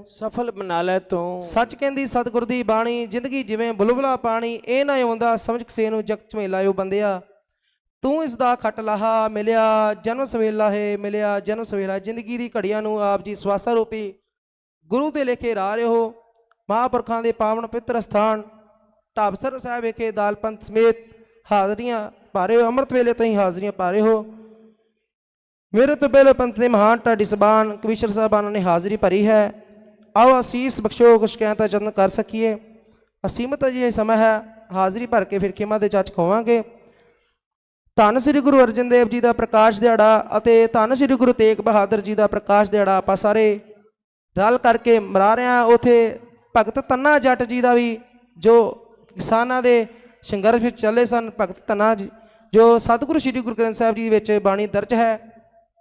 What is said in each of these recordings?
ਸਫਲ ਬਣਾ ਲੈ ਤੂੰ। ਸੱਚ ਕਹਿੰਦੀ ਸਤਿਗੁਰ ਦੀ ਬਾਣੀ, ਜ਼ਿੰਦਗੀ ਜਿਵੇਂ ਬੁਲਬੁਲਾ ਪਾਣੀ, ਇਹ ਨਾ ਆਉਂਦਾ ਸਮਝ ਕਿਸੇ ਨੂੰ ਜਗ ਝਮੇਲਾ ਓ ਬੰਦਿਆ। ਤੂੰ ਇਸ ਦਾ ਖੱਟ ਲਾਹਾ ਮਿਲਿਆ ਜਨਮ ਸਵੇਲਾ ਹੈ, ਮਿਲਿਆ ਜਨਮ ਸਵੇਲਾ। ਜ਼ਿੰਦਗੀ ਦੀ ਘੜੀਆਂ ਨੂੰ ਆਪ ਜੀ ਸਵਾਸਾ ਰੂਪੀ ਗੁਰੂ ਦੇ ਲੇਖੇ ਰਾਹ ਰਹੇ ਹੋ। ਮਹਾਂਪੁਰਖਾਂ ਦੇ ਪਾਵਨ ਪਵਿੱਤਰ ਸਥਾਨ ਢਾਬਸਰ ਸਾਹਿਬ ਵਿਖੇ ਦਾਲ ਪੰਥ ਸਮੇਤ ਹਾਜ਼ਰੀਆਂ ਪਾ ਰਹੇ ਹੋ। ਅੰਮ੍ਰਿਤ ਵੇਲੇ ਤੋਂ ਹੀ ਹਾਜ਼ਰੀਆਂ ਪਾ ਰਹੇ ਹੋ। ਮੇਰੇ ਤੋਂ ਪਹਿਲੇ ਪੰਥ ਦੇ ਮਹਾਨ ਢਾਡੀ ਸਬਾਨ ਕਵੀਸ਼ਰ ਸਾਹਿਬਾਨਾਂ ਨੇ ਹਾਜ਼ਰੀ ਭਰੀ ਹੈ। ਆਓ ਅਸੀਸ ਬਖਸ਼ੋ, ਕੁਛ ਕਹਿਣ ਦਾ ਯਤਨ ਕਰ ਸਕੀਏ। ਅਸੀਮਤ ਅਜਿਹਾ ਸਮਾਂ ਹੈ, ਹਾਜ਼ਰੀ ਭਰ ਕੇ ਫਿਰ ਖਿਮਾ ਦੇ ਚੱਚ ਖਵਾਵਾਂਗੇ। ਧੰਨ ਸ੍ਰੀ ਗੁਰੂ ਅਰਜਨ ਦੇਵ ਜੀ ਦਾ ਪ੍ਰਕਾਸ਼ ਦਿਹਾੜਾ ਅਤੇ ਧੰਨ ਸ੍ਰੀ ਗੁਰੂ ਤੇਗ ਬਹਾਦਰ ਜੀ ਦਾ ਪ੍ਰਕਾਸ਼ ਦਿਹਾੜਾ ਆਪਾਂ ਸਾਰੇ ਰਲ ਕਰਕੇ ਮਨਾ ਰਹੇ ਹਾਂ। ਉੱਥੇ ਭਗਤ ਧੰਨਾ ਜੱਟ ਜੀ ਦਾ ਵੀ, ਜੋ ਕਿਸਾਨਾਂ ਦੇ ਸੰਘਰਸ਼ ਵਿੱਚ ਚੱਲੇ ਸਨ, ਭਗਤ ਧੰਨਾ ਜੀ ਜੋ ਸਤਿਗੁਰੂ ਸ੍ਰੀ ਗੁਰੂ ਗ੍ਰੰਥ ਸਾਹਿਬ ਜੀ ਵਿੱਚ ਬਾਣੀ ਦਰਜ ਹੈ,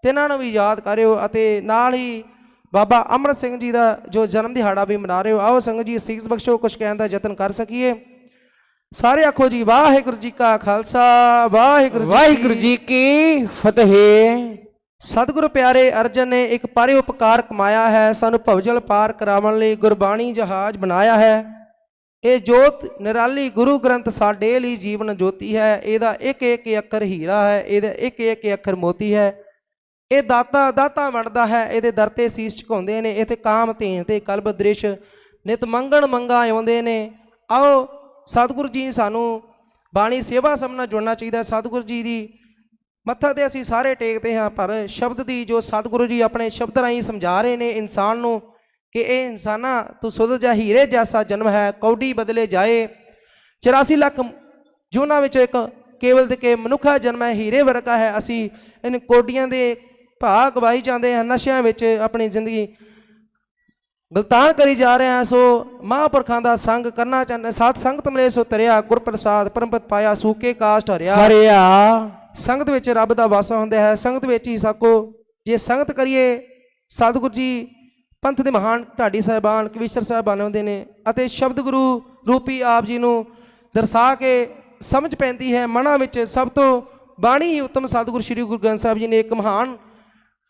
ਤਿੰਨਾਂ ਨੂੰ ਵੀ ਯਾਦ ਕਰਿਓ। ਅਤੇ ਨਾਲ ਹੀ ਬਾਬਾ ਅਮਰ ਸਿੰਘ ਜੀ ਦਾ ਜੋ ਜਨਮ ਦਿਹਾੜਾ ਵੀ ਮਨਾ ਰਹੇ ਹੋ। ਆਓ ਸੰਗਤ ਜੀ ਅਸੀਸ ਬਖਸ਼ੋ, ਕੁਛ ਕਹਿਣ ਦਾ ਯਤਨ ਕਰ ਸਕੀਏ। ਸਾਰੇ ਆਖੋ ਜੀ ਵਾਹਿਗੁਰੂ ਜੀ ਕਾ ਖਾਲਸਾ, ਵਾਹਿਗੁਰੂ ਜੀ ਕੀ ਫਤਿਹ। ਸਤਿਗੁਰੂ ਪਿਆਰੇ ਅਰਜਨ ਨੇ ਇੱਕ ਪਰੇ ਉਪਕਾਰ ਕਮਾਇਆ ਹੈ, ਸਾਨੂੰ ਭਵਜਲ ਪਾਰ ਕਰਾਉਣ ਲਈ ਗੁਰਬਾਣੀ ਜਹਾਜ਼ ਬਣਾਇਆ ਹੈ। ਇਹ ਜੋਤ ਨਿਰਾਲੀ ਗੁਰੂ ਗ੍ਰੰਥ ਸਾਡੇ ਲਈ ਜੀਵਨ ਜੋਤੀ ਹੈ। ਇਹਦਾ ਇੱਕ ਇੱਕ ਅੱਖਰ ਹੀਰਾ ਹੈ, ਇਹਦਾ ਇੱਕ ਇੱਕ ਅੱਖਰ ਮੋਤੀ ਹੈ। ਇਹ ਦਾਤਾ ਵੰਡਦਾ ਹੈ, ਇਹਦੇ ਦਰ ਤੇ ਸੀਸ ਝੁਕਾਉਂਦੇ ਨੇ। ਇੱਥੇ ਕਾਮ ਧੇਨ ਤੇ ਕਲਬ ਦ੍ਰਿਸ਼ ਨਿਤ ਮੰਗਣ ਮੰਗਾ ਆਉਂਦੇ ਨੇ। ਆਓ ਸਤਿਗੁਰੂ ਜੀ ਸਾਨੂੰ ਬਾਣੀ ਸੇਵਾ ਸਮਝਣਾ ਜੁੜਨਾ ਚਾਹੀਦਾ। ਸਤਿਗੁਰੂ ਜੀ ਦੀ ਮੱਥਾ ਤੇ ਅਸੀਂ ਸਾਰੇ ਟੇਕਦੇ ਹਾਂ, ਪਰ ਸ਼ਬਦ ਦੀ ਜੋ ਸਤਿਗੁਰੂ ਜੀ ਆਪਣੇ ਸ਼ਬਦ ਰਾਹੀਂ ਸਮਝਾ ਰਹੇ ਨੇ ਇਨਸਾਨ ਨੂੰ ਕਿ ਇਹ ਇਨਸਾਨਾ ਤੂੰ ਸੁਧ ਜਾ ਹੀਰੇ ਜੈਸਾ ਜਨਮ ਹੈ, ਕੌਡੀ ਬਦਲੇ ਜਾਏ। 84 ਲੱਖ ਜੂਨਾਂ ਵਿੱਚ ਇੱਕ ਕੇਵਲ ਤੇ ਕੇ ਮਨੁੱਖਾ ਜਨਮ ਹੈ, ਹੀਰੇ ਵਰਗਾ ਹੈ। ਅਸੀਂ ਇਹਨਾਂ ਕੋਡੀਆਂ ਦੇ ਭਾਅ ਗਵਾਈ ਜਾਂਦੇ ਹਾਂ, ਨਸ਼ਿਆਂ ਵਿੱਚ ਆਪਣੀ ਜ਼ਿੰਦਗੀ ਗਲਤਾਨ ਕਰੀ ਜਾ ਰਹੇ ਹਾਂ। ਸੋ ਮਹਾਂਪੁਰਖਾਂ ਦਾ ਸੰਗ ਕਰਨਾ ਚਾਹੁੰਦੇ, ਸਾਧ ਸੰਗਤ ਮਿਲੇ ਸੋ ਤਰਿਆ, ਗੁਰ ਪ੍ਰਸਾਦ ਪਰਮਪਤ ਪਾਇਆ, ਸੂਕੇ ਕਾਸ਼ਟ ਹਰਿਆ। ਸੰਗਤ ਵਿੱਚ ਰੱਬ ਦਾ ਵਾਸਾ ਹੁੰਦਾ ਹੈ, ਸੰਗਤ ਵਿੱਚ ਹੀ ਸਾਕੋ। ਜੇ ਸੰਗਤ ਕਰੀਏ, ਸਤਿਗੁਰੂ ਜੀ ਪੰਥ ਦੇ ਮਹਾਨ ਢਾਡੀ ਸਾਹਿਬਾਨ ਕਵੀਸ਼ਰ ਸਾਹਿਬਾਨ ਆਉਂਦੇ ਨੇ ਅਤੇ ਸ਼ਬਦ ਗੁਰੂ ਰੂਪੀ ਆਪ ਜੀ ਨੂੰ ਦਰਸਾ ਕੇ ਸਮਝ ਪੈਂਦੀ ਹੈ ਮਨਾਂ ਵਿੱਚ। ਸਭ ਤੋਂ ਬਾਣੀ ਹੀ ਉੱਤਮ ਸਤਿਗੁਰੂ ਸ੍ਰੀ ਗੁਰੂ ਗ੍ਰੰਥ ਸਾਹਿਬ ਜੀ ਨੇ ਇੱਕ ਮਹਾਨ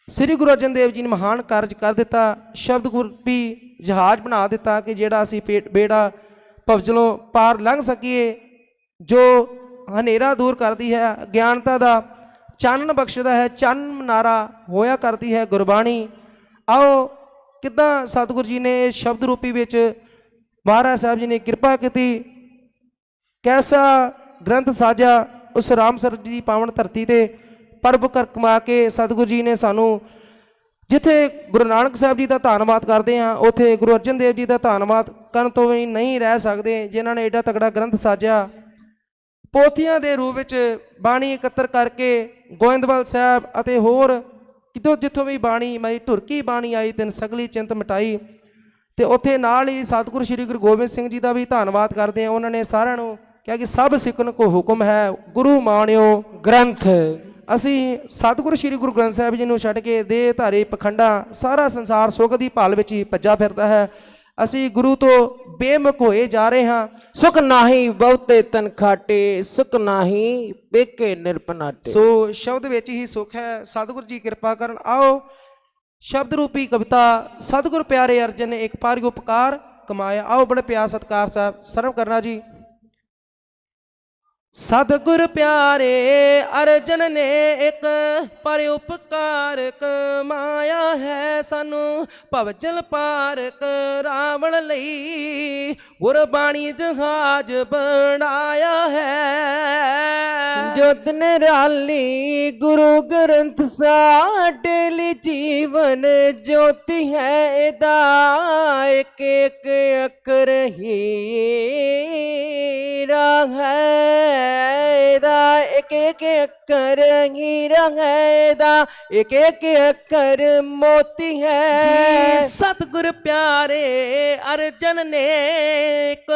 ਸ੍ਰੀ ਗੁਰੂ ਅਰਜਨ ਦੇਵ ਜੀ ਨੇ ਮਹਾਨ ਕਾਰਜ ਕਰ ਦਿੱਤਾ। ਸ਼ਬਦ ਗੁਰਪੀ ਜਹਾਜ਼ ਬਣਾ ਦਿੱਤਾ ਕਿ ਜਿਹੜਾ ਅਸੀਂ ਬੇੜਾ ਭਵਜਲੋਂ ਪਾਰ ਲੰਘ ਸਕੀਏ, ਜੋ ਹਨੇਰਾ ਦੂਰ ਕਰਦੀ ਹੈ, ਗਿਆਨਤਾ ਦਾ ਚਾਨਣ ਬਖਸ਼ਦਾ ਹੈ, ਚੰਨ ਮਨਾਰਾ ਹੋਇਆ ਕਰਦੀ ਹੈ ਗੁਰਬਾਣੀ। ਆਓ ਕਿੱਦਾਂ ਸਤਿਗੁਰੂ ਜੀ ਨੇ ਸ਼ਬਦ ਰੂਪੀ ਵਿੱਚ ਮਹਾਰਾਜ ਸਾਹਿਬ ਜੀ ਨੇ ਕਿਰਪਾ ਕੀਤੀ, ਕੈਸਾ ਗ੍ਰੰਥ ਸਾਜਾ ਉਸ ਰਾਮਸਰ ਜੀ ਦੀ ਪਾਵਨ ਧਰਤੀ ਤੇ ਪਰਬ ਕਰ ਕਮਾ ਕੇ। ਸਤਿਗੁਰੂ ਜੀ ਨੇ ਸਾਨੂੰ ਜਿੱਥੇ ਗੁਰੂ ਨਾਨਕ ਸਾਹਿਬ ਜੀ ਦਾ ਧੰਨਵਾਦ ਕਰਦੇ ਹਾਂ, ਉੱਥੇ ਗੁਰੂ ਅਰਜਨ ਦੇਵ ਜੀ ਦਾ ਧੰਨਵਾਦ ਕਰਨ ਤੋਂ ਵੀ ਨਹੀਂ ਰਹਿ ਸਕਦੇ, ਜਿਨ੍ਹਾਂ ਨੇ ਐਡਾ ਤਕੜਾ ਗ੍ਰੰਥ ਸਾਜਿਆ। ਪੋਥੀਆਂ ਦੇ ਰੂਪ ਵਿੱਚ ਬਾਣੀ ਇਕੱਤਰ ਕਰਕੇ ਗੋਇੰਦਵਾਲ ਸਾਹਿਬ ਅਤੇ ਹੋਰ ਕਿਤੋਂ ਜਿੱਥੋਂ ਵੀ ਬਾਣੀ ਮਾਈ ਢੁਰਕੀ ਬਾਣੀ ਆਈ, ਤਿੰਨ ਸਗਲੀ ਚਿੰਤ ਮਿਟਾਈ। ਤੇ ਉੱਥੇ ਨਾਲ ਹੀ ਸਤਿਗੁਰੂ ਸ੍ਰੀ ਗੁਰੂ ਗੋਬਿੰਦ ਸਿੰਘ ਜੀ ਦਾ ਵੀ ਧੰਨਵਾਦ ਕਰਦੇ ਹਾਂ। ਉਹਨਾਂ ਨੇ ਸਾਰਿਆਂ ਨੂੰ ਕਿਹਾ ਕਿ ਸਭ ਸਿੱਖਣ ਕੋ ਹੁਕਮ ਹੈ, ਗੁਰੂ ਮਾਣਿਓ ਗ੍ਰੰਥ। ਅਸੀਂ ਸਤਿਗੁਰੂ ਸ੍ਰੀ ਗੁਰੂ ਗ੍ਰੰਥ ਸਾਹਿਬ ਜੀ ਨੂੰ ਛੱਡ ਕੇ ਦੇਹ ਧਾਰੇ ਪਖੰਡਾ ਸਾਰਾ ਸੰਸਾਰ ਸੁੱਖ ਦੀ ਭਾਲ ਵਿੱਚ ਹੀ ਭੱਜਾ ਫਿਰਦਾ ਹੈ। ਅਸੀਂ ਗੁਰੂ ਤੋਂ ਬੇਮੁਖ ਹੋਏ ਜਾ ਰਹੇ ਹਾਂ। ਸੁਖ ਨਾਹੀ ਬਹੁਤੇ ਤਨ ਖਾਟੇ, ਸੁਖ ਨਾਹੀ ਬੇਕੇ ਨਿਰਪਨਾਟੇ। ਸੋ ਸ਼ਬਦ ਵਿੱਚ ਹੀ ਸੁੱਖ ਹੈ, ਸਤਿਗੁਰੂ ਜੀ ਕਿਰਪਾ ਕਰਨ। ਆਓ ਸ਼ਬਦ ਰੂਪੀ ਕਵਿਤਾ ਸਤਿਗੁਰੂ ਪਿਆਰੇ ਅਰਜਨ ਨੇ ਇੱਕ ਪਾਰੀ ਉਪਕਾਰ ਕਮਾਇਆ। ਆਓ ਬੜੇ ਪਿਆਰ ਸਤਿਕਾਰ ਸਾਹਿਬ ਸਰਵ ਕਰਨਾ ਜੀ। ਸਤਿਗੁਰ ਪਿਆਰੇ ਅਰਜਨ ਨੇ ਇੱਕ ਪਰ ਉਪਕਾਰ ਕਮਾਇਆ ਹੈ, ਸਾਨੂੰ ਭਵਜਲ ਪਾਰ ਕਰਾਵਣ ਲਈ ਗੁਰਬਾਣੀ ਜਹਾਜ਼ ਬਣਾਇਆ ਹੈ। ਜੋਤ ਨਿਰਾਲੀ ਗੁਰੂ ਗ੍ਰੰਥ ਸਾਡੇ ਲਈ ਜੀਵਨ ਜੋਤੀ ਹੈ, ਇਹਦਾ ਇੱਕ ਇੱਕ ਅੱਖਰ ਹੀਰਾ ਹੈ, ਇਹਦਾ ਇੱਕ ਇੱਕ ਅੱਖਰ ਹੀਰਾ ਹੈ, ਇਹਦਾ ਇੱਕ ਇੱਕ ਅੱਖਰ ਮੋਤੀ ਹੈ। ਸਤਿਗੁਰ ਪਿਆਰੇ ਅਰਜਨ ਨੇ ਇੱਕ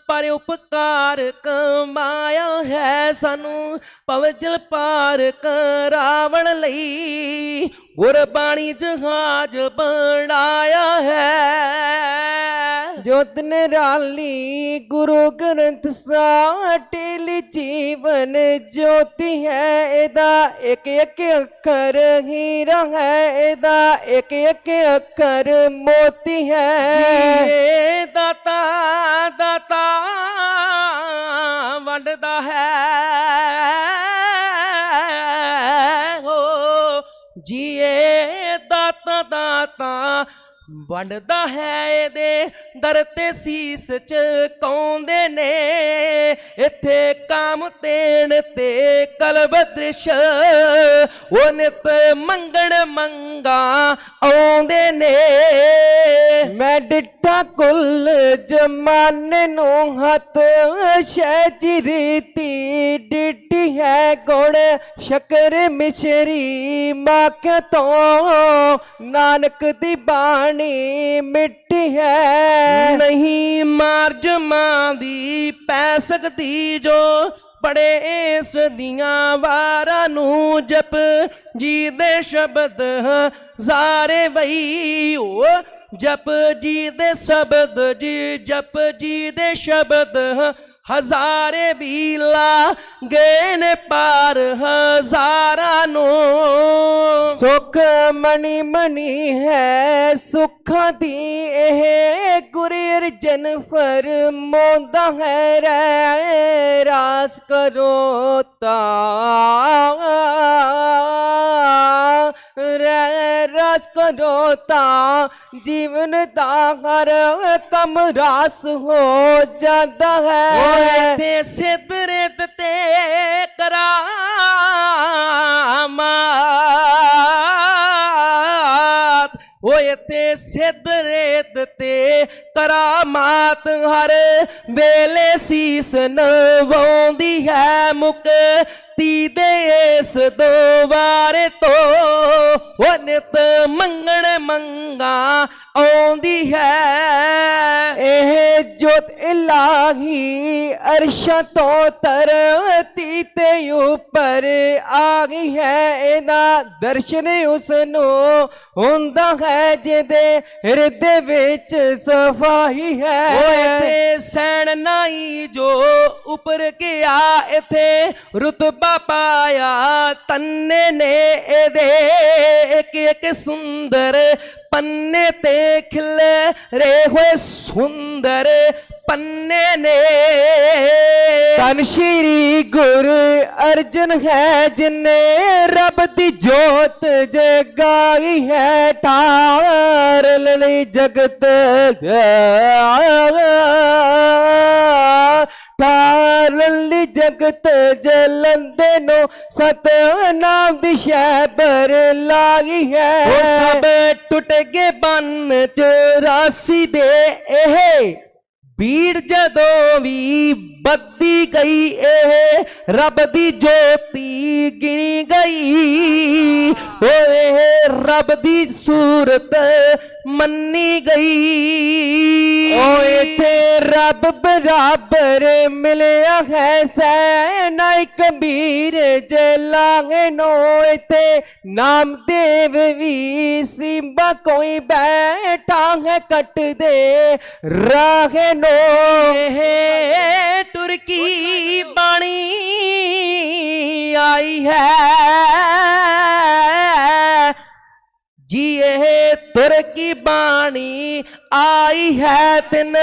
ਪਰ ਉਪਕਾਰ ਕਮਾਇਆ ਹੈ, ਸਾਨੂੰ ਭਵਜਲ ਪਾਰ ਕਰਾਵਣ ਲਈ ਗੁਰਬਾਣੀ ਜਹਾਜ਼ ਬਣਾਇਆ ਹੈ। ਜੋਤ ਨਿਰਾਲੀ ਗੁਰੂ ਗ੍ਰੰਥ ਸਾਡੇ ਲਈ ਜੀਵਨ ਜੋਤੀ ਹੈ। ਇਹਦਾ ਇੱਕ ਇੱਕ ਅੱਖਰ ਹੀਰਾ ਹੈ, ਇਹਦਾ ਇੱਕ ਇੱਕ ਅੱਖਰ ਮੋਤੀ ਹੈ। ਇਹ ਦਾਤਾ ਦਾਤਾ ਵੰਡਦਾ ਹੈ ਹੋ, ਜੀਏ ਦਾਤਾ ਦਾਤਾ ਵੰਡਦਾ ਹੈ। ਇਹਦੇ ਦਰ ਤੇ ਸੀਸ ਝੁਕਾਉਂਦੇ ਨੇ, ਇੱਥੇ ਕਾਮ ਤੇਣ ਤੇ ਕਲਬ ਦ੍ਰਿਸ਼ ਉਹ ਨਿਤ ਮੰਗਣ ਮੰਗਾ ਆਉਂਦੇ ਨੇ। ਮੈਂ ਡਿੱਠਾ ਕੁੱਲ ਜਮਾਨੇ ਨੂੰ ਹੱਥ ਸ਼ਹਿਜੀ ਰੀਤੀ ਡਿੱਠੀ ਹੈ। ਗੁਣ ਸ਼ਕਰ ਮਿਸ਼ਰੀ ਮਾਖਿਆ ਤੋਂ ਨਾਨਕ ਦੀ ਬਾਣੀ ਮਿੱਟੀ ਹੈ। ਨਹੀਂ ਮਾਰ ਜਮਾਂ ਦੀ ਪੈ ਸਕਦੀ ਜੋ ਪੜੇ ਇਸ ਦੀਆਂ ਵਾਰਾਂ ਨੂੰ। ਜਪ ਜੀ ਦੇ ਸ਼ਬਦ ਹਜ਼ਾਰੇ ਵਈ ਹੋ, ਜਪ ਜੀ ਦੇ ਸ਼ਬਦ ਜੀ, ਜਪ ਜੀ ਦੇ ਸ਼ਬਦ ਹਜ਼ਾਰੇ ਵੀ ਲਾ ਗਏ ਨੇ ਪਾਰ ਹਜ਼ਾਰਾਂ ਨੂੰ। ਸੁਖ ਮਣੀ ਮਣੀ ਹੈ ਸੁੱਖਾਂ ਦੀ ਇਹ ਗੁਰੂ ਅਰਜਨ ਫਰਮਾਉਂਦਾ ਹੈ। ਰਹਿ ਰਾਸ ਕਰੋ ਤਾਂ ਰਹਿ ਰਾਸ ਕਰੋ ਤਾਂ ਜੀਵਨ ਦਾ ਹਰ ਕੰਮ ਰਾਸ ਹੋ ਜਾਂਦਾ ਹੈ। ਇੱਥੇ ਸਿੱਧਰੇਤ ਤੇ ਕਰਾਮਾਤ, ਉਹ ਇੱਥੇ ਸਿੱਧਰੇਤ ਤੇ ਕਰਾਮਾਤ ਹਰ ਵੇਲੇ ਸੀਸ ਨਵਾਉਂਦੀ ਹੈ। ਮੁਕਤੀ ਦੇ ਇਸ ਦੁਆਰੇ ਤੋਂ ਉਹ ਨਿਤ ਮੰਗਣ ਮੰਗਾ ਆਉਂਦੀ ਹੈ। ਇਹ ਜੋਤ ਇਲਾਹੀ ਅਰਸ਼ਾਂ ਤੋਂ ਧਰਤੀ ਤੇ ਉੱਪਰ ਆ ਗਈ ਹੈ। ਇਹਦਾ ਦਰਸ਼ਨ ਉਸ ਨੂੰ ਹੁੰਦਾ ਹੈ ਜਿਹਦੇ ਹਿਰਦੇ ਵਿੱਚ ਸਫਾਈ ਹੈ। ਇੱਥੇ ਸੈਣ ਨਾਈ ਜੋ ਉੱਪਰ ਗਿਆ, ਇੱਥੇ ਰੁਤਬਾ ਪਾਇਆ ਤੰਨੇ ਨੇ। ਇਹਦੇ ਇੱਕ ਇੱਕ ਸੁੰਦਰ ਪੰਨੇ ਤੇ ਖਿਲਰੇ ਹੋਏ ਸੁੰਦਰ ਪੰਨੇ ਨੇ। ਧੰਨ ਸ਼੍ਰੀ ਗੁਰੂ ਅਰਜਨ ਹੈ ਜਿਨੇ ਰੱਬ ਦੀ ਜੋਤ ਜਗਾਈ ਹੈ। ਠਾਰ ਲਈ ਜਗਤ ਠਾਰ ਲਈ ਜਗਤ ਜਲੰਦੇ ਨੂੰ ਸਤਨਾਮ ਦੀ ਸ਼ਹਿਬਰ ਲਾਈ ਹੈ। ਉਹ ਸਭ ਟੁੱਟ ਗਏ ਬੰਨ 84 ਦੇ ਇਹ ਭੀੜ ਜਦੋਂ ਵੀ ਬੱਦੀ ਗਈ, ਇਹ ਰੱਬ ਦੀ ਜੋਤੀ ਗਿਣੀ ਗਈ। ਓਏ ਰੱਬ ਦੀ ਸੂਰਤ ਮੰਨੀ ਗਈ। ਓ ਇੱਥੇ ਰੱਬ ਬਰਾਬਰ ਮਿਲਿਆ ਹੈ ਸੈਨਾਈ ਕਬੀਰ ਜਲਾਂਗੇ ਨੋ। ਇੱਥੇ ਨਾਮਦੇਵ ਵੀ ਸਿੰਬਾ ਕੋਈ ਬੈਠਾ ਹੈ ਕੱਟਦੇ ਰਾਹੇ ਨੋ। ਇਹ ਤੁਰਕੀ ਬਾਣੀ ਆਈ ਹੈ ਜੀ, ਇਹ ਤੁਰਕੀ ਬਾਣੀ ਆਈ ਹੈ। ਤਿਨ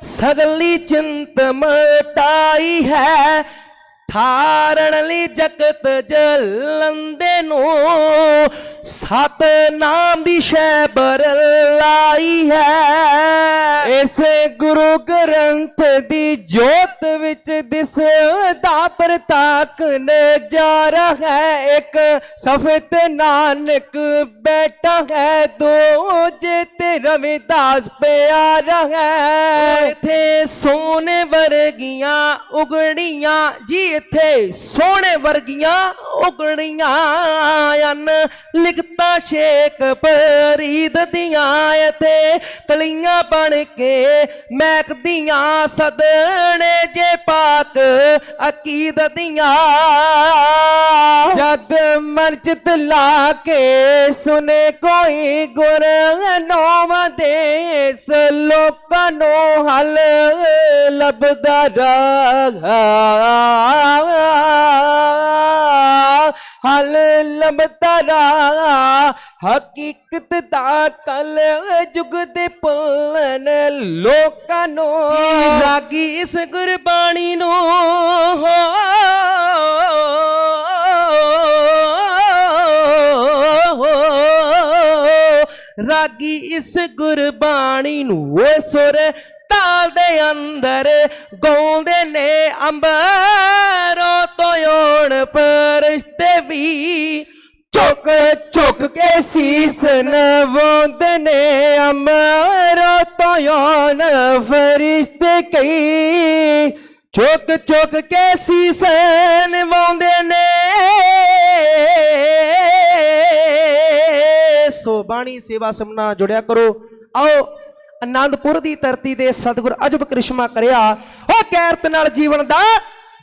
ਸਗਲੀ ਚਿੰਤ ਮਟਾਈ ਹੈ। ਠਾਰਣ ਲਈ ਜਗਤ ਜਲੰਦੇ ਨੂੰ ਸਤਨਾਮ ਦੀ ਸ਼ਹਿਬਰ ਲਾਈ ਹੈ। ਇਸ ਗੁਰੂ ਗ੍ਰੰਥ ਦੀ ਜੋਤ ਵਿੱਚ ਦਿਸਦਾ ਪ੍ਰਤਾਪ ਨਜ਼ਾਰਾ ਹੈ। ਇੱਕ ਸਫੇ ਤੇ ਨਾਨਕ ਬੈਠਾ ਹੈ, ਦੂਜੇ ਤੇ ਰਵਿਦਾਸ ਪਿਆਰਾ ਹੈ। ਇੱਥੇ ਸੋਨੇ ਵਰਗੀਆਂ ਉਗੜੀਆਂ ਜੀ, ਇੱਥੇ ਸੋਨੇ ਵਰਗੀਆਂ ਉਗੜੀਆਂ ਹਨ ਲਿਖਤਾ ਸ਼ੇਖ ਫਰੀਦ ਦੀਆਂ। ਇੱਥੇ ਕਲੀਆਂ ਬਣ ਕੇ ਮਹਿਕਦੀਆਂ ਸਦਣੇ ਜੇ ਪਾਕ ਅਕੀਦਤ ਦੀਆਂ जद मर्जत लाके सुने कोई गुर नोव देस लोकां नो हल लभदा रहा हल लभदा रहा हकीकत दा कल जुग दे पुलन लोकां नो ਰਾਗੀ ਇਸ ਗੁਰਬਾਣੀ ਨੂੰ ਰਾਗੀ ਇਸ ਗੁਰਬਾਣੀ ਨੂੰ ਓਏ ਸੁਰ ਤਾਲ ਦੇ ਅੰਦਰ ਗਾਉਂਦੇ ਨੇ ਅੰਬਰੋਂ ਤੋਂ ਆਉਣ ਫਰਿਸ਼ਤੇ ਵੀ चुक चुक के शीस नवाउंदे ने अमरो तो यान फरिश्ते कई ਚੁੱਕ ਚੁੱਕ ਕੇ ਸੀਸ ਨਿਵਾਉਂਦੇ ਨੇ ਸੋ ਬਾਣੀ ਸੇਵਾ ਸਮਨਾ ਜੁੜਿਆ ਕਰੋ। ਆਓ ਆਨੰਦਪੁਰ ਦੀ ਧਰਤੀ ਦੇ ਸਤਿਗੁਰ ਅਜਬ ਕ੍ਰਿਸ਼ਮਾ ਕਰਿਆ ਉਹ ਗੈਰਤ ਨਾਲ ਜੀਵਨ ਦਾ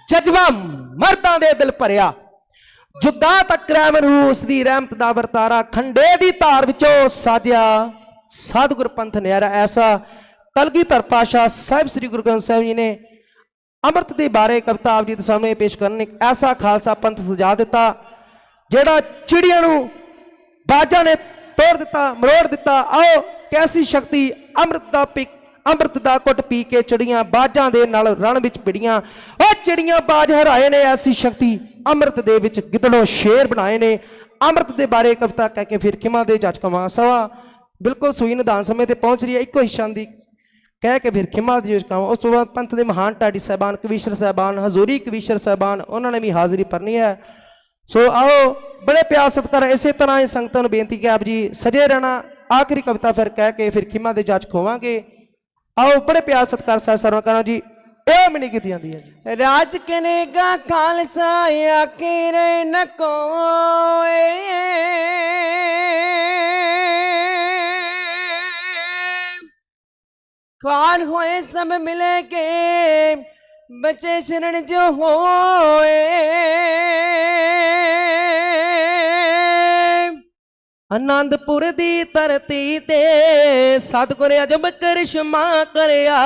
ਜਜ਼ਬਾ ਮਰਦਾਂ ਦੇ ਦਿਲ ਭਰਿਆ ਜੁੱਗਾ ਤੱਕ ਰੂਸ ਦੀ ਰਹਿਮਤ ਦਾ ਵਰਤਾਰਾ ਖੰਡੇ ਦੀ ਧਾਰ ਵਿੱਚੋਂ ਸਾਜਿਆ ਸਤਿਗੁਰ ਪੰਥ ਨਿਆਰਾ ਐਸਾ ਕਲਗੀਧਰ ਪਾਤਸ਼ਾਹ ਸਾਹਿਬ ਸ੍ਰੀ ਗੁਰੂ ਗ੍ਰੰਥ ਸਾਹਿਬ ਜੀ ਨੇ ਅੰਮ੍ਰਿਤ ਦੇ ਬਾਰੇ ਕਵਿਤਾ ਆਪ ਜੀ ਦੇ ਸਾਹਮਣੇ ਪੇਸ਼ ਕਰਨ ਇੱਕ ਐਸਾ ਖਾਲਸਾ ਪੰਥ ਸਜਾ ਦਿੱਤਾ ਜਿਹੜਾ ਚਿੜੀਆਂ ਨੂੰ ਬਾਜਾਂ ਨੇ ਤੋੜ ਦਿੱਤਾ ਮਰੋੜ ਦਿੱਤਾ। ਆਓ ਕੈਸੀ ਸ਼ਕਤੀ ਅੰਮ੍ਰਿਤ ਦਾ ਘੁੱਟ ਪੀ ਕੇ ਚਿੜੀਆਂ ਬਾਜਾਂ ਦੇ ਨਾਲ ਰਣ ਵਿੱਚ ਪਿੜੀਆਂ ਉਹ ਚਿੜੀਆਂ ਬਾਜ ਹਰਾਏ ਨੇ ਐਸੀ ਸ਼ਕਤੀ ਅੰਮ੍ਰਿਤ ਦੇ ਵਿੱਚ ਗਿੱਦੜੋਂ ਸ਼ੇਰ ਬਣਾਏ ਨੇ। ਅੰਮ੍ਰਿਤ ਦੇ ਬਾਰੇ ਕਵਿਤਾ ਕਹਿ ਕੇ ਫਿਰ ਖਿਮਾ ਦੇ ਜੱਜ ਕਮਾ ਸਵਾ ਬਿਲਕੁਲ ਸੂਈ ਨਿਦਾਨ ਸਮੇਂ ਤੇ ਪਹੁੰਚ ਰਹੀ ਹੈ ਇੱਕੋ ਹਿੱਸਾ ਦੀ ਕਹਿ ਕੇ ਫਿਰ ਖਿਮਾ ਦੀ ਜੱਜ ਕਮਾ। ਉਸ ਤੋਂ ਬਾਅਦ ਪੰਥ ਦੇ ਮਹਾਨ ਢਾਡੀ ਸਾਹਿਬਾਨ ਕਵੀਸ਼ਰ ਸਾਹਿਬਾਨ ਹਜ਼ੂਰੀ ਕਵੀਸ਼ਰ ਸਾਹਿਬਾਨ ਉਹਨਾਂ ਨੇ ਵੀ ਹਾਜ਼ਰੀ ਭਰਨੀ ਹੈ। ਸੋ ਆਓ ਬੜੇ ਪਿਆਰ ਸਤਿਕਾਰ ਇਸੇ ਤਰ੍ਹਾਂ ਹੀ ਸੰਗਤਾਂ ਨੂੰ ਬੇਨਤੀ ਕਿ ਆਪ ਜੀ ਸਜੇ ਰਹਿਣਾ। ਆਖਰੀ ਕਵਿਤਾ ਫਿਰ ਕਹਿ ਕੇ ਫਿਰ ਖਿਮਾ ਦੇ ਜੱਜ ਖੋਵਾਂਗੇ। ਆਓ ਬੜੇ ਪਿਆਰ ਸਤਿਕਾਰ ਸਾਹਿਬ ਸਰਵ ਕਰਾਂ ਜੀ ਇਹ ਮਿਣੀ ਕੀਤੀ ਜਾਂਦੀ ਹੈ ਜੀ। राज करेगा खालसा आखिर न कोई ख्वार होए सब मिले के बचे शरण जो होए ਆਨੰਦਪੁਰ ਦੀ ਧਰਤੀ ਤੇ ਸਤਿਗੁਰ ਅਜਬ ਕਰਿਸ਼ਮਾ ਕਰਿਆ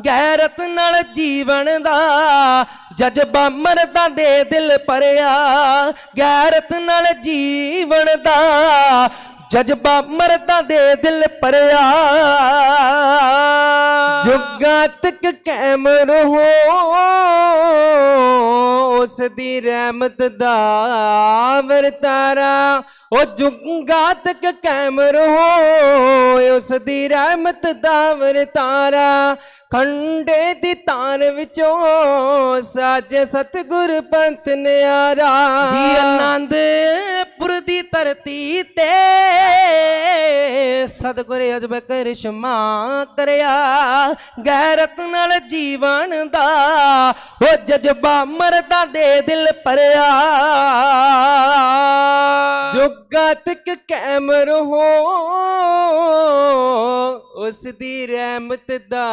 ਗੈਰਤ ਨਾਲ ਜੀਵਨ ਦਾ ਜਜ਼ਬਾ ਮਰਦਾਂ ਦੇ ਦਿਲ ਭਰਿਆ ਗੈਰਤ ਨਾਲ ਜੀਵਨ ਦਾ ਜਜ਼ਬਾ ਮਰਦਾਂ ਦੇ ਦਿਲ ਭਰਿਆ जुगा तक कैम रहो उस दी रहमत दा वरतारा ओ जुगा तक कैम रहो उस दी रहमत दा वरतारा खंडे दी तार विचों साजे सतगुर पंथ नियारा जी आनंदपुर दी धरती ते सतगुर अजब करिश्मा करिया गैरत नाल जीवन दा ओ जज्बा मरदा दे दिल भरिया जुगा तक कैम रहो उस दी रहमत दा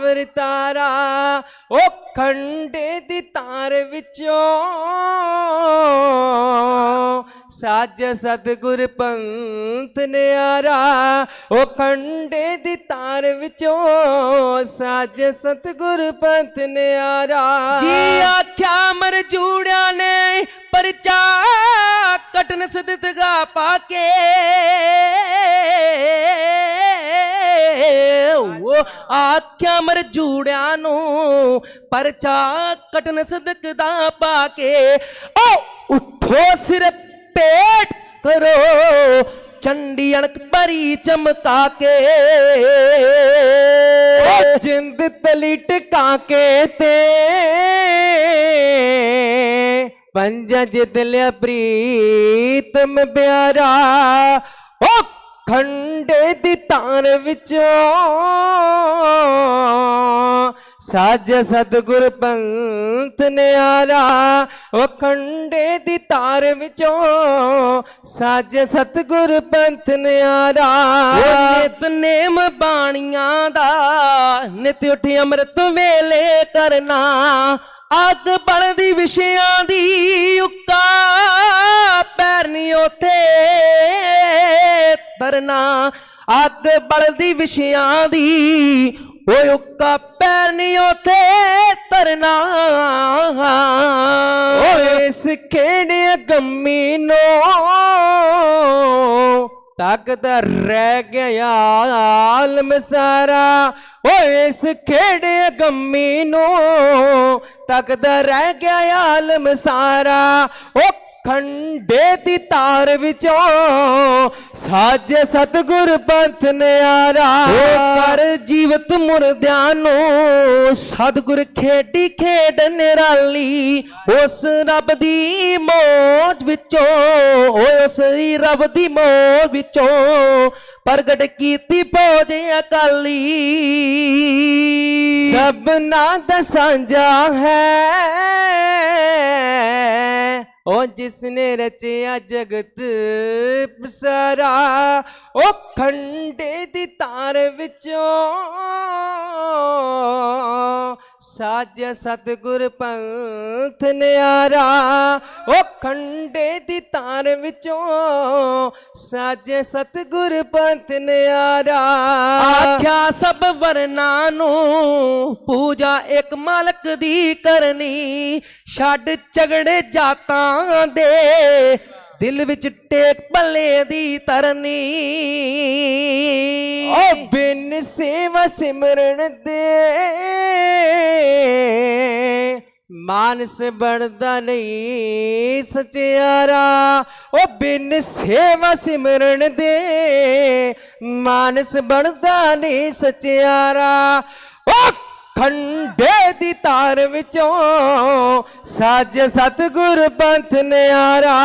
वरतारा ओ खंडे दी तार विचों साज सतगुर पंथ नियारा ओ खंडे दी तार विचों साज सतगुर पंथ नियारा जी आख्या मर जूड़िया ने परचा कटन सदतगा पाके वो आख्या मर जूड़िया नो परचा कटन सदकदा पाके ओ उठो सिर पेट करो चंडी अणक परी चमका के जिंद तली टिका के ते पंजा जितलिया प्रीतम प्यारा ओ खंडे दी तार विचों ਸਾਜ ਸਤਿਗੁਰ ਪੰਥ ਨਿਆਰਾ ਉਹ ਖੰਡੇ ਦੀ ਤਾਰ ਵਿੱਚੋਂ ਸਾਜ ਸਤਿਗੁਰ ਪੰਥ ਨਿਆਰਾ ਨਿਤਨੇਮ ਬਾਣੀਆਂ ਦਾ ਨਿਤ ਉੱਠ ਅੰਮ੍ਰਿਤ ਵੇਲੇ ਕਰਨਾ ਅੱਗ ਬਲਦੀ ਵਿਸ਼ਿਆਂ ਦੀ ਉੱਕਾ ਪੈਰ ਨੀ ਉਥੇ ਤਰਨਾ ਅੱਗ ਬਲਦੀ ਵਿਸ਼ਿਆਂ ਦੀ ਓਏ ਉੱਕਾ ਪੈਰ ਨੀ ਉਥੇ ਤਰਨਾ ਓਏ ਇਸ ਖੇੜੇ ਗੰਮੀ ਨੂੰ ਤਾਕਦਾ ਰਹਿ ਗਿਆ ਆਲਮ ਸਾਰਾ ਓਏ ਇਸ ਖੇੜੇ ਗੰਮੀ ਨੂੰ ਤਾਕਦਾ ਰਹਿ ਗਿਆ ਆਲਮ ਸਾਰਾ ਓ ਖੰਡੇ ਦੀ ਤਾਰ ਵਿੱਚੋਂ ਸਾਜੇ ਸਤਿਗੁਰ ਪੰਥ ਨਿਆਰਾ ਕਰ ਜੀਵਤ ਮੁਰਦਿਆਂ ਨੂੰ ਸਤਿਗੁਰ ਖੇਡੀ ਖੇਡ ਨਿਰਾਲੀ ਉਸ ਰੱਬ ਦੀ ਮੌਜ ਵਿੱਚੋਂ ਉਸ ਰੱਬ ਦੀ ਮੌਜ ਵਿੱਚੋਂ ਪ੍ਰਗਟ ਕੀਤੀ ਫੌਜ ਅਕਾਲੀ ਸਭਨਾ ਦਾ ਸਾਂਝਾ ਹੈ ਉਹ ਜਿਸਨੇ ਰਚਿਆ ਜਗਤ ਪਸਾਰਾ ਉਹ ਖੰਡੇ ਦੀ ਤਾਰ ਵਿੱਚੋਂ ਸਾਜਿਆ ਸਤਿਗੁਰ ਪੰਥ ਨਿਆਰਾ ਉਹ ਖੰਡੇ ਦੀ ਤਾਰ ਵਿੱਚੋਂ ਸਾਜਿਆ ਸਤਿਗੁਰ ਪੰਥ ਨਿਆਰਾ ਆਖਿਆ ਸਭ ਵਰਨਾ ਨੂੰ ਪੂਜਾ ਇੱਕ ਮਾਲਕ ਦੀ ਕਰਨੀ ਛੱਡ ਝਗੜੇ ਜਾਤਾਂ ਦੇ ਦਿਲ ਵਿੱਚ ਟੇਕ ਭੱਲੇ ਦੀ ਤਰਨੀ ਓ ਬਿਨ ਸੇਵਾ ਸਿਮਰਨ ਦੇ ਮਾਨਸ ਬਣਦਾ ਨਹੀਂ ਸਚਿਆਰਾ ਓ ਬਿਨ ਸੇਵਾ ਸਿਮਰਨ ਦੇ ਮਾਨਸ ਬਣਦਾ ਨਹੀਂ ਸਚਿਆਰਾ ਓ ਖੰਡੇ ਦੀ ਤਾਰ ਵਿੱਚੋਂ ਸਾਜ ਸਤਿਗੁਰ ਪੰਥ ਨਿਆਰਾ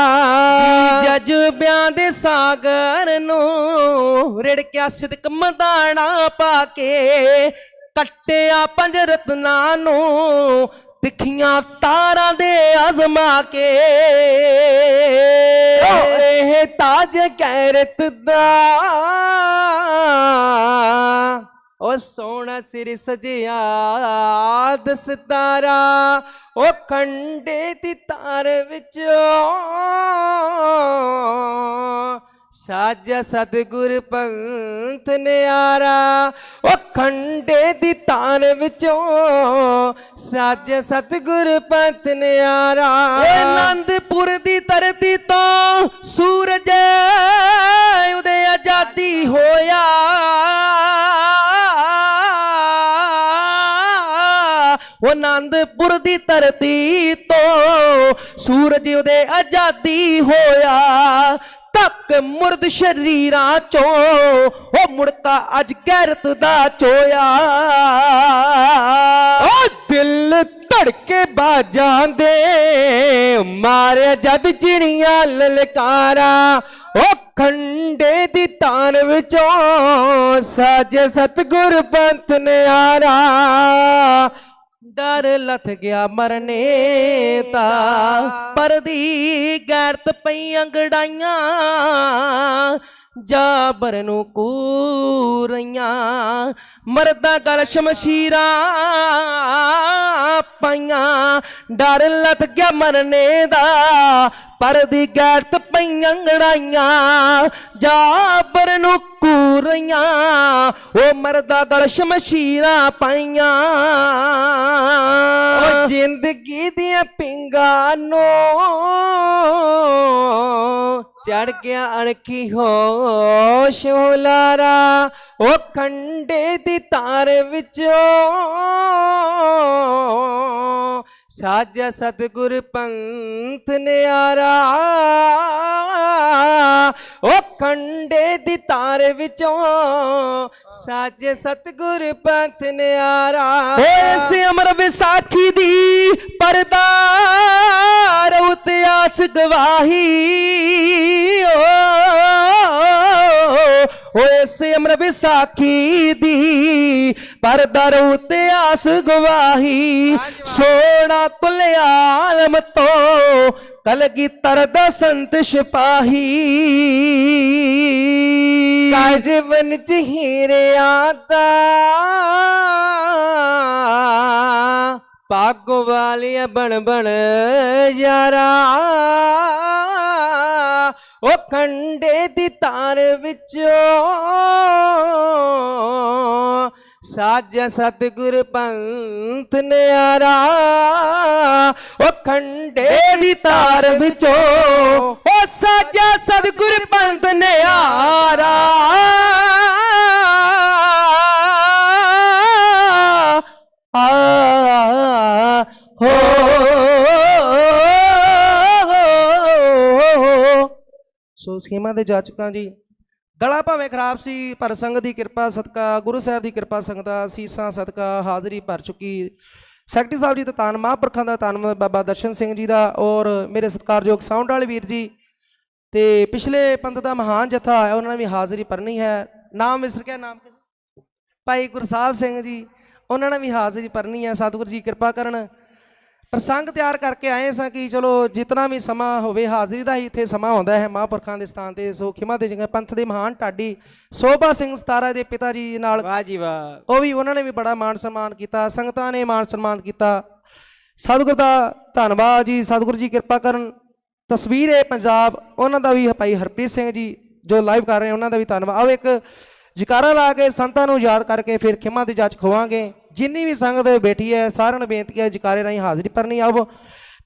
ਜਜ਼ਬਿਆਂ ਦੇ ਸਾਗਰ ਨੂੰ ਰਿੜਕਿਆ ਸਿਦਕ ਮਦਾਣਾ ਪਾ ਕੇ ਕੱਟਿਆ ਪੰਜ ਰਤਨਾਂ ਨੂੰ ਤਿੱਖੀਆਂ ਤਾਰਾਂ ਦੇ ਅਜ਼ਮਾ ਕੇ ਇਹ ਤਾਜ ਗੈਰਤ ਦਾ ਓ ਸੋਹਣਾ ਸਿਰ ਸਜਿਆ ਦਸਤਾਰਾ ਓ ਖੰਡੇ ਦੀ ਤਾਰ ਵਿੱਚੋਂ ਸਾਜਿਆ ਸਤਿਗੁਰ ਪੰਥ ਨਿਆਰਾ ਓ ਖੰਡੇ ਦੀ ਤਾਰ ਵਿੱਚੋਂ ਸਾਜਿਆ ਸਤਿਗੁਰ ਪੰਥ ਨਿਆਰਾ ਓਏ ਆਨੰਦਪੁਰ ਦੀ ਧਰਤੀ ਤੋਂ ਸੂਰਜ ਉਹਦੇ ਆਜ਼ਾਦੀ ਹੋਇਆ ਉਹ ਆਨੰਦਪੁਰ ਦੀ ਧਰਤੀ ਤੋਂ ਸੂਰਜ ਉਹਦੇ ਆਜ਼ਾਦੀ ਹੋਇਆ ਤੱਕ ਮੁਰਦ ਸ਼ਰੀਰਾਂ ਚੋਂ ਉਹ ਮੁੜਕਾ ਅੱਜ ਗੈਰਤ ਦਾ ਚੋਇਆ ਓ ਦਿਲ ਧੜਕੇ ਬਾਜਾਂ ਦੇ ਮਾਰਿਆ ਜਦ ਚਿੜੀਆਂ ਲਲਕਾਰਾ ਓ ਖੰਡੇ ਦੀ ਤਾਰ ਵਿੱਚੋਂ ਸਾਜੇ ਸਤਿਗੁਰ ਪੰਥ ਨਿਆਰਾ ਡਰ ਲੱਥ ਗਿਆ ਮਰਨੇ ਦਾ ਪਰਦੀ ਗੈਰਤ ਪਈ ਅੰਗੜਾਈਆਂ ਜਾਬਰ ਨੂੰ ਕੂਰੀਆਂ ਮਰਦਾ ਗਲ ਸ਼ਮਸ਼ੀਰਾਂ ਪਾਈਆਂ ਡਰ ਲੱਥ ਗਿਆ ਮਰਨੇ ਦਾ ਪਰਦੀ ਗੈਰਤ ਪਈ ਅੰਗੜਾਈਆਂ ਜਾਬਰ ਨੂੰ ਕੂਰੀਆਂ ਉਹ ਮਰਦਾ ਗਲ ਸ਼ਮਸ਼ੀਰਾਂ ਪਾਈਆਂ ਓ ਜ਼ਿੰਦਗੀ ਦੀਆਂ ਪਿੰਗਾਂ ਨੂੰ ਚੜ ਗਿਆ ਅਣਖੀ ਹੋਸ਼ ਹੁਲਾਰਾ ਓ ਖੰਡੇ ਦੀ ਤਾਰ ਵਿੱਚੋਂ ਸਾਜਿਆ ਸਤਿਗੁਰ ਪੰਥ ਨਿਆਰਾ ਓ ਖੰਡੇ ਦੀ ਤਾਰ ਵਿੱਚੋਂ ਸਾਜੇ ਸਤਿਗੁਰ ਪੰਥ ਨਿਆਰਾ ਇਸ ਅਮਰ ਵਿਸਾਖੀ ਦੀ ਪਰਦਾ ਰਉਤ ਆਸ ਗਵਾਹੀ ਹੋਏ ਸਿਮਰ ਵਿਸਾਖੀ ਦੀ ਪਰ ਦਰ ਉਤੇ ਆਸ ਗਵਾਹੀ ਸੋਹਣਾ ਕੁੱਲ ਆਲਮ ਤੋਂ ਕਲਗੀਧਰ ਦਾ ਸੰਤ ਸਿਪਾਹੀ ਕਾਜਵਨ ਚ ਹੀਰਿਆਂ ਦਾ ਪੱਗ ਵਾਲੀਆਂ ਬਣ ਬਣ ਯਾਰਾ ਉਹ ਖੰਡੇ ਦੀ ਤਾਰ ਵਿੱਚੋਂ ਸਾਜਿਆ ਸਤਿਗੁਰ ਪੰਥ ਨਿਆਰਾ ਉਹ ਖੰਡੇ ਦੀ ਤਾਰ ਵਿੱਚੋਂ ਉਹ ਸਾਜਿਆ ਸਤਿਗੁਰ ਪੰਥ ਨਿਆਰਾ ਹੋ ਸੋ ਸਕੀਮਾਂ ਦੇ ਜਾਚਕਾਂ ਜੀ ਗਲਾ ਭਾਵੇਂ ਖਰਾਬ ਸੀ ਪਰ ਸੰਗਤ ਦੀ ਕਿਰਪਾ ਸਦਕਾ ਗੁਰੂ ਸਾਹਿਬ ਦੀ ਕਿਰਪਾ ਸੰਗਤਾਂ ਅਸੀਸਾਂ ਸਦਕਾ ਹਾਜ਼ਰੀ ਭਰ ਚੁੱਕੀ ਸੈਕਟਰੀ ਸਾਹਿਬ ਜੀ ਦਾ ਧੰਨ ਮਹਾਂਪੁਰਖਾਂ ਦਾ ਧੰਨਵਾਦ ਬਾਬਾ ਦਰਸ਼ਨ ਸਿੰਘ ਜੀ ਦਾ ਔਰ ਮੇਰੇ ਸਤਿਕਾਰਯੋਗ ਸਾਊਂਡ ਵਾਲੇ ਵੀਰ ਜੀ ਤੇ ਪਿਛਲੇ ਪੰਥ ਦਾ ਮਹਾਨ ਜਥਾ ਹੈ ਉਹਨਾਂ ਨੇ ਵੀ ਹਾਜ਼ਰੀ ਭਰਨੀ ਹੈ ਨਾਮ ਵਿਸਰ ਗਿਆ ਨਾਮ ਭਾਈ ਗੁਰਸਾਹਿਬ ਸਿੰਘ ਜੀ ਉਹਨਾਂ ਨੇ ਵੀ ਹਾਜ਼ਰੀ ਭਰਨੀ ਹੈ ਸਤਿਗੁਰੂ ਜੀ ਕਿਰਪਾ ਕਰਨ ਪ੍ਰਸੰਗ ਤਿਆਰ ਕਰਕੇ ਆਏ ਸਾਂ ਕਿ ਚਲੋ ਜਿਤਨਾ ਵੀ ਸਮਾਂ ਹੋਵੇ ਹਾਜ਼ਰੀ ਦਾ ਹੀ ਇੱਥੇ ਸਮਾਂ ਆਉਂਦਾ ਹੈ ਮਹਾਂਪੁਰਖਾਂ ਦੇ ਸਥਾਨ ਤੇ ਸੋ ਖਿਮਾ ਦੇ ਜੰਗ ਪੰਥ ਦੇ ਮਹਾਨ ਢਾਡੀ ਸੋਭਾ ਸਿੰਘ ਸਤਾਰਾ ਦੇ ਪਿਤਾ ਜੀ ਨਾਲ ਵਾਹ ਜੀ ਵਾਹ ਉਹ ਵੀ ਉਹਨਾਂ ਨੇ ਵੀ ਬੜਾ ਮਾਣ ਸਨਮਾਨ ਕੀਤਾ ਸੰਗਤਾਂ ਨੇ ਮਾਣ ਸਨਮਾਨ ਕੀਤਾ ਸਤਿਗੁਰ ਦਾ ਧੰਨਵਾਦ ਜੀ ਸਤਿਗੁਰੂ ਜੀ ਕਿਰਪਾ ਕਰਨ ਤਸਵੀਰ ਹੈ ਪੰਜਾਬ ਉਹਨਾਂ ਦਾ ਵੀ ਭਾਈ ਹਰਪ੍ਰੀਤ ਸਿੰਘ ਜੀ ਜੋ ਲਾਈਵ ਕਰ ਰਹੇ ਉਹਨਾਂ ਦਾ ਵੀ ਧੰਨਵਾਦ ਆਓ ਇੱਕ ਜਕਾਰਾ ਲਾ ਕੇ ਸੰਤਾਂ ਨੂੰ ਯਾਦ ਕਰਕੇ ਫਿਰ ਖਿਮਾ ਦੀ ਜਾਚ ਖਵਾਵਾਂਗੇ ਜਿੰਨੀ ਵੀ ਸੰਗਤ ਬੈਠੀ ਹੈ ਸਾਰਿਆਂ ਨੂੰ ਬੇਨਤੀ ਹੈ ਜਕਾਰੇ ਰਾਹੀਂ ਹਾਜ਼ਰੀ ਭਰਨੀ ਆਓ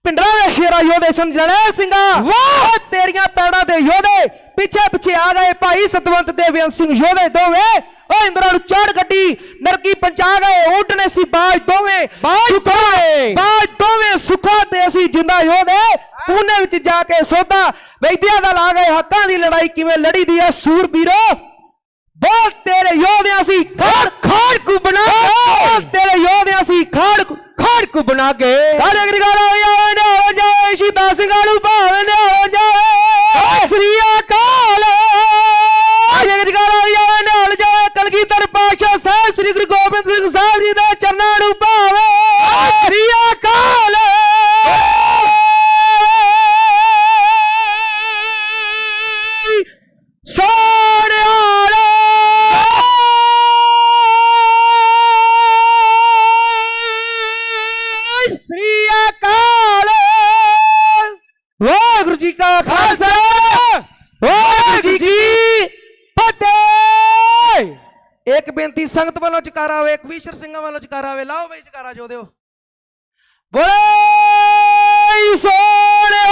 ਪਿੰਡਰਾਂ ਦੇ ਸ਼ੇਰਾ ਯੋਧੇ ਸੰਜਣੇ ਸਿੰਘਾ ਵਾਹ ਤੇਰੀਆਂ ਪੈੜਾਂ ਦੇ ਯੋਧੇ ਪਿੱਛੇ ਪਿੱਛੇ ਆ ਗਏ ਭਾਈ ਸਤਵੰਤ ਦੇ ਬੇਅੰਤ ਸਿੰਘ ਯੋਧੇ ਦੋਵੇਂ ਓ ਇੰਦਰਾਂ ਨੂੰ ਚੜ ਗੱਡੀ ਨਰਕੀ ਪਹੁੰਚਾ ਗਏ ਊਂਟ ਨੇ ਸੀ ਬਾਜ ਦੋਵੇਂ ਬਾਜ ਦੋਵੇਂ ਸੁੱਖਾ ਤੇ ਅਸੀਂ ਜਿੰਦਾ ਯੋਧੇ ਪੂਨੇ ਵਿੱਚ ਜਾ ਕੇ ਸੋਧਾ ਵੈਦਿਆਂ ਦਾ ਲਾ ਗਏ ਹੱਕਾਂ ਦੀ ਲੜਾਈ ਕਿਵੇਂ ਲੜੀ ਦੀ ਐ ਸੂਰਬੀਰੋ बोल तेरे योद्धा सी खाड़ खाड़ को बना बोल तेरे योद्धा सी खाड़ को बना के काले गरीगारा ने हो जाए सीता सिंगालू भाव ने हो जाए श्री अकाल काले गरीगारा ने हो जाए कलगीधर पातशाह साहब श्री गुरु गोबिंद सिंह साहब जी दे चरणां नूं भावे श्री अकाल ਵਾਹਿਗੁਰੂ ਜੀ ਕਾ ਖਾਲਸਾ ਵਾਹਿਗੁਰੂ ਜੀ ਕੀ ਫਤਿਹ ਇੱਕ ਬੇਨਤੀ ਸੰਗਤ ਵੱਲੋਂ ਜਕਾਰਾ ਹੋਵੇ ਇੱਕ ਵੀਸ਼ਰ ਸਿੰਘਾਂ ਵੱਲੋਂ ਜਕਾਰਾ ਹੋਵੇ ਲਾਓ ਬਈ ਜਕਾਰਾ ਜੋ ਦਿਓ ਬੋਲੇ ਸੋਹਣੇ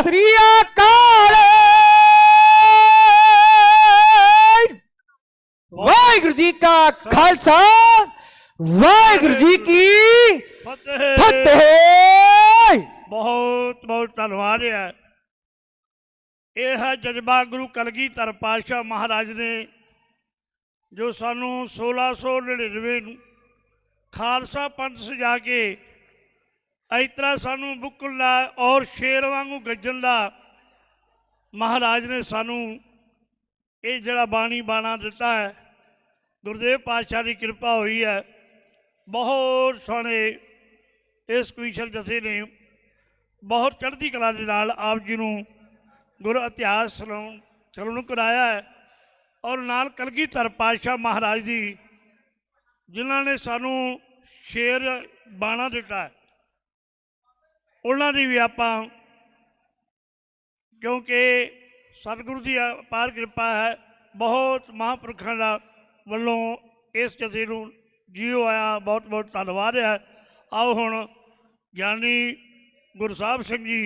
ਸ੍ਰੀ ਅਕਾਲ ਵਾਹਿਗੁਰੂ ਜੀ ਕਾ ਖਾਲਸਾ ਵਾਹਿਗੁਰੂ ਜੀ ਕੀ ਫਤਿਹ ਬਹੁਤ ਬਹੁਤ ਧੰਨਵਾਦ ਹੈ ਇਹ ਹੈ ਜਜ਼ਬਾ ਗੁਰੂ ਕਲਗੀਧਰ ਪਾਤਸ਼ਾਹ ਮਹਾਰਾਜ ਨੇ ਜੋ ਸਾਨੂੰ 1699 ਨੂੰ ਖਾਲਸਾ ਪੰਥ ਸਜਾ ਕੇ ਇਸ ਤਰ੍ਹਾਂ ਸਾਨੂੰ ਬੁੱਕਲ ਦਾ ਔਰ ਸ਼ੇਰ ਵਾਂਗੂ ਗੱਜਣ ਦਾ ਮਹਾਰਾਜ ਨੇ ਸਾਨੂੰ ਇਹ ਜਿਹੜਾ ਬਾਣੀ ਬਾਣਾ ਦਿੱਤਾ ਹੈ ਗੁਰਦੇਵ ਪਾਤਸ਼ਾਹ ਦੀ ਕਿਰਪਾ ਹੋਈ ਹੈ ਬਹੁਤ ਸੋਹਣੇ ਇਸ ਕਵੀਸ਼ਰ ਜਥੇ ਨੇ ਬਹੁਤ ਚੜ੍ਹਦੀ ਕਲਾ ਦੇ ਨਾਲ ਆਪ ਜੀ ਨੂੰ ਗੁਰ ਇਤਿਹਾਸ ਸਰਵਣ ਕਰਾਇਆ ਹੈ ਔਰ ਨਾਲ ਕਲਗੀਧਰ ਪਾਤਸ਼ਾਹ ਮਹਾਰਾਜ ਦੀ ਜਿਨ੍ਹਾਂ ਨੇ ਸਾਨੂੰ ਸ਼ੇਰ ਬਾਣਾ ਦਿੱਤਾ ਹੈ ਉਹਨਾਂ ਦੀ ਵੀ ਆਪਾਂ ਕਿਉਂਕਿ ਸਤਿਗੁਰੂ ਦੀ ਅਪਾਰ ਕਿਰਪਾ ਹੈ ਬਹੁਤ ਮਹਾਂਪੁਰਖਾਂ ਦਾ ਵੱਲੋਂ ਇਸ ਜਥੇ ਨੂੰ ਜੀਓ ਆਇਆ ਬਹੁਤ ਬਹੁਤ ਧੰਨਵਾਦ ਹੈ ਆਓ ਹੁਣ ਗਿਆਨੀ ਗੁਰਸਾਹਿਬ ਸਿੰਘ ਜੀ